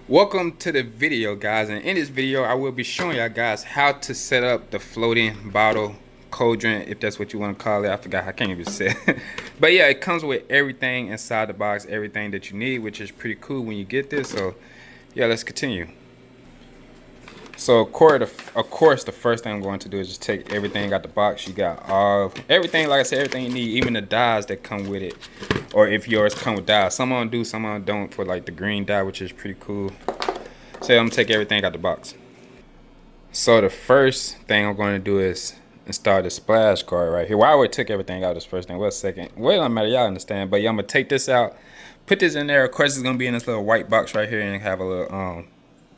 Welcome to the video, guys, and in this video I will be showing y'all guys how to set up the floating bottle cauldron, if that's what you want to call it. I forgot, I can't even say it. But yeah, it comes with everything inside the box, everything that you need, which is pretty cool when you get this. So yeah, let's continue. So of course the first thing I'm going to do is just take everything out the box. You got everything, like I said, everything you need, even the dyes that come with it, or if yours come with dyes. Some of them do, some of them don't, for like the green dye, which is pretty cool. So I'm gonna take everything out the box. So the first thing I'm going to do is install the splash guard right here. Well, I already took everything out this first thing. Well, second, well, it don't matter, y'all understand. But yeah, I'm gonna take this out, put this in there. Of course, it's gonna be in this little white box right here, and have a little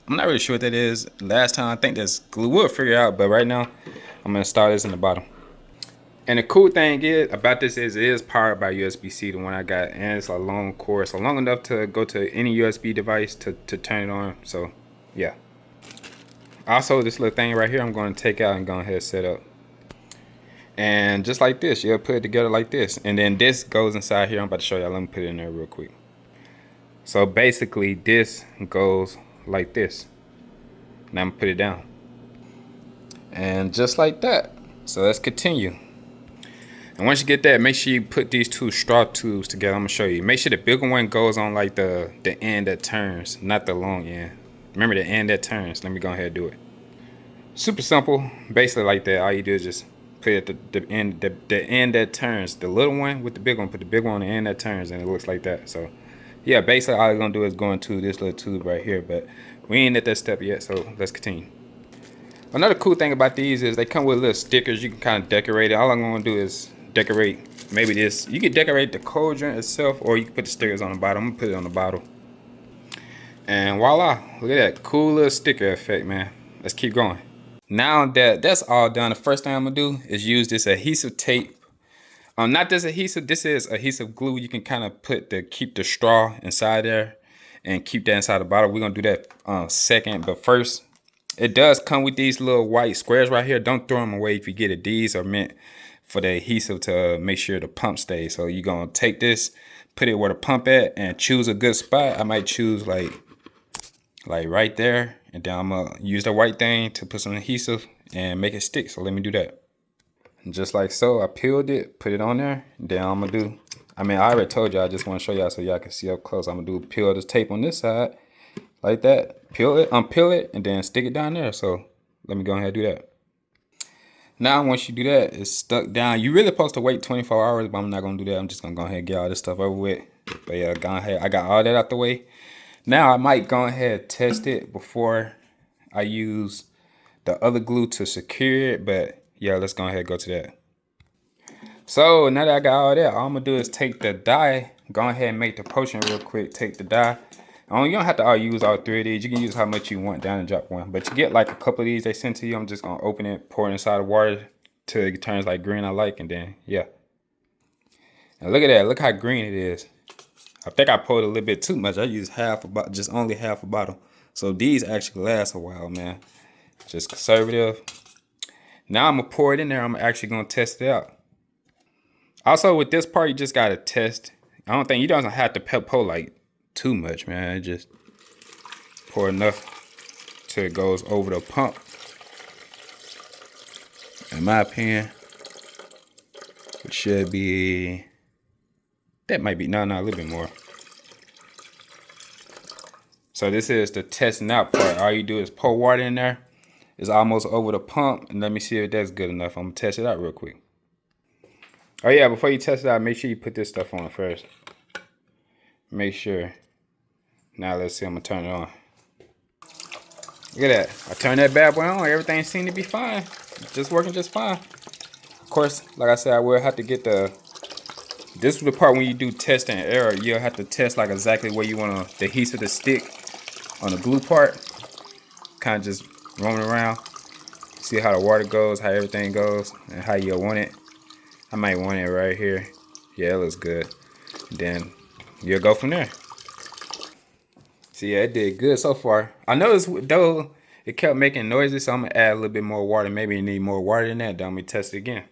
I'm not really sure what that is. Last time I think that's glue. We'll figure it out, but right now I'm gonna install this in the bottom. And the cool thing is about this is it is powered by USB-C, the one I got, and it's a long cord, so long enough to go to any USB device to turn it on. So yeah. Also, this little thing right here I'm going to take out and go ahead and set up. And just like this, you'll put it together like this, and then this goes inside here. I'm about to show y'all. Let me put it in there real quick. So basically this goes like this. Now I'm gonna put it down, and just like that. So let's continue. And once you get that, make sure you put these two straw tubes together. I'm gonna show you. Make sure the bigger one goes on like the end that turns, not the long end. Remember, the end that turns. Let me go ahead and do it. Super simple, basically like that. All you do is just put it at the end that turns. The little one with the big one, put the big one on the end that turns, and it looks like that. So yeah, basically all you're gonna do is go into this little tube right here, but we ain't at that step yet, so let's continue. Another cool thing about these is they come with little stickers. You can kind of decorate it. All I'm gonna do is decorate maybe this. You can decorate the cauldron itself, or you can put the stickers on the bottom. I'm gonna put it on the bottle. And voila, look at that cool little sticker effect, man. Let's keep going. Now that that's all done, the first thing I'm gonna do is use this adhesive tape. Not this adhesive, this is adhesive glue. You can kind of keep the straw inside there and keep that inside the bottle. We're gonna do that second, but first, it does come with these little white squares right here. Don't throw them away if you get it. These are meant for the adhesive to make sure the pump stays. So you're gonna take this, put it where the pump at, and choose a good spot. I might choose like right there, and then I'm gonna use the white thing to put some adhesive and make it stick. So let me do that. And just like so, I peeled it, put it on there. Then I'm gonna do, I already told y'all, I just want to show y'all so y'all can see up close. I'm gonna do peel this tape on this side like that, peel it, unpeel it, and then stick it down there. So let me go ahead and do that. Now once you do that, it's stuck down. You really supposed to wait 24 hours, but I'm not gonna do that. I'm just gonna go ahead and get all this stuff over with. But yeah, go ahead, I got all that out the way. Now I might go ahead and test it before I use the other glue to secure it, but yeah, let's go ahead and go to that. So now that I got all that, all I'm gonna do is take the dye, go ahead and make the potion real quick. Take the dye. You don't have to use all 3 of these. You can use how much you want down and drop one. But you get like a couple of these they send to you. I'm just gonna open it, pour it inside the water till it turns like green I like, and then yeah. And look at that, look how green it is. I think I poured a little bit too much. I used just only half a bottle. So these actually last a while, man. Just conservative. Now I'm gonna pour it in there. I'm actually gonna test it out. Also with this part, you just gotta test. I don't think you don't have to pour like too much, man. Just pour enough till it goes over the pump. In my opinion, it should be, that might be, no, a little bit more. So this is the testing out part. All you do is pour water in there. It's almost over the pump, and let me see if that's good enough. I'm gonna test it out real quick. Oh yeah, before you test it out, make sure you put this stuff on first. Make sure. Now let's see, I'm gonna turn it on. Look at that, I turned that bad boy on, everything seemed to be fine. Just working just fine. Of course, like I said, I will have to get this is the part when you do test and error. You'll have to test like exactly where you want the adhesive to stick on the glue part. Kind of just roaming around, see how the water goes, how everything goes, and how you want it. I might want it right here. Yeah, it looks good. Then you'll go from there. See, yeah, it did good so far. I noticed though it kept making noises, so I'm gonna add a little bit more water. Maybe you need more water than that. Then I'm gonna test it again.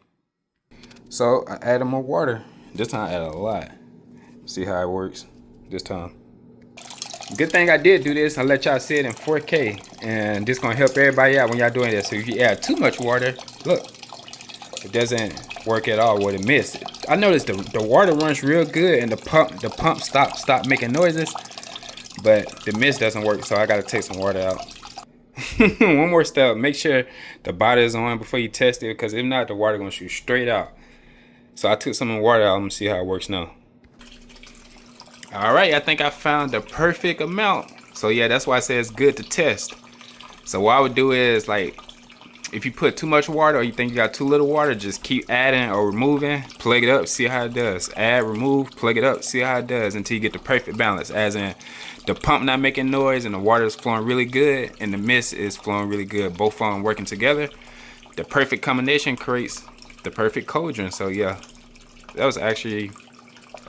So I added more water. This time I added a lot. See how it works this time. Good thing I did do this. I let y'all see it in 4K, and this gonna help everybody out when y'all doing this. So if you add too much water, look, it doesn't work at all with a mist. I noticed the water runs real good, and the pump stop making noises, but the mist doesn't work. So I gotta take some water out. One more step: make sure the bottle is on before you test it, because if not, the water gonna shoot straight out. So I took some of the water out. I'm gonna see how it works now. All right, I think I found the perfect amount. So yeah, that's why I say it's good to test. So what I would do is, like, if you put too much water or you think you got too little water, just keep adding or removing, plug it up, see how it does. Add, remove, plug it up, see how it does until you get the perfect balance. As in, the pump not making noise and the water is flowing really good and the mist is flowing really good. Both of them working together. The perfect combination creates the perfect cauldron. So yeah, that was actually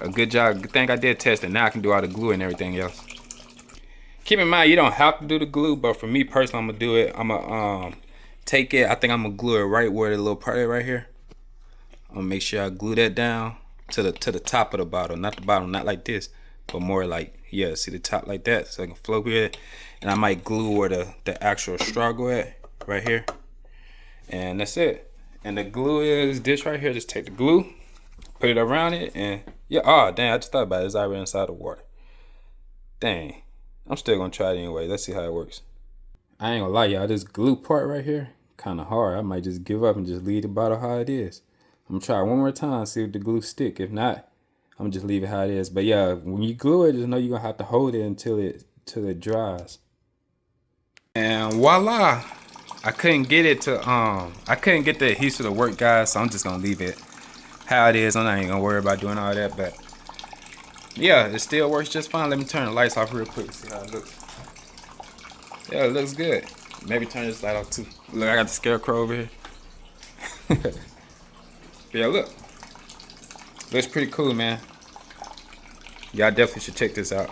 a good job. Good thing I did test it. Now I can do all the glue and everything else. Keep in mind, you don't have to do the glue, but for me personally, I'm gonna do it. I'm gonna take it. I think I'm gonna glue it right where the little part is right here. I'm gonna make sure I glue that down to the top of the bottle, not the bottom, not like this, but more like, yeah, see the top like that, so I can flow with it. And I might glue where the actual straw go at, right here. And that's it. And the glue is this right here. Just take the glue, put it around it, and yeah. Oh dang, I just thought about it. It's already inside the water. Dang. I'm still gonna try it anyway. Let's see how it works. I ain't gonna lie, y'all. This glue part right here, kind of hard. I might just give up and just leave the bottle how it is. I'm gonna try it one more time, see if the glue stick. If not, I'm gonna just leave it how it is. But yeah, when you glue it, just know you're gonna have to hold it until it dries. And voila! I couldn't get it to I couldn't get the adhesive to work, guys. So I'm just gonna leave it how it is. I'm not even gonna worry about doing all that, but yeah, it still works just fine. Let me turn the lights off real quick, see how it looks. Yeah, it looks good. Maybe turn this light off too. Look, I got the scarecrow over here. Yeah, look. Looks pretty cool, man. Y'all definitely should check this out.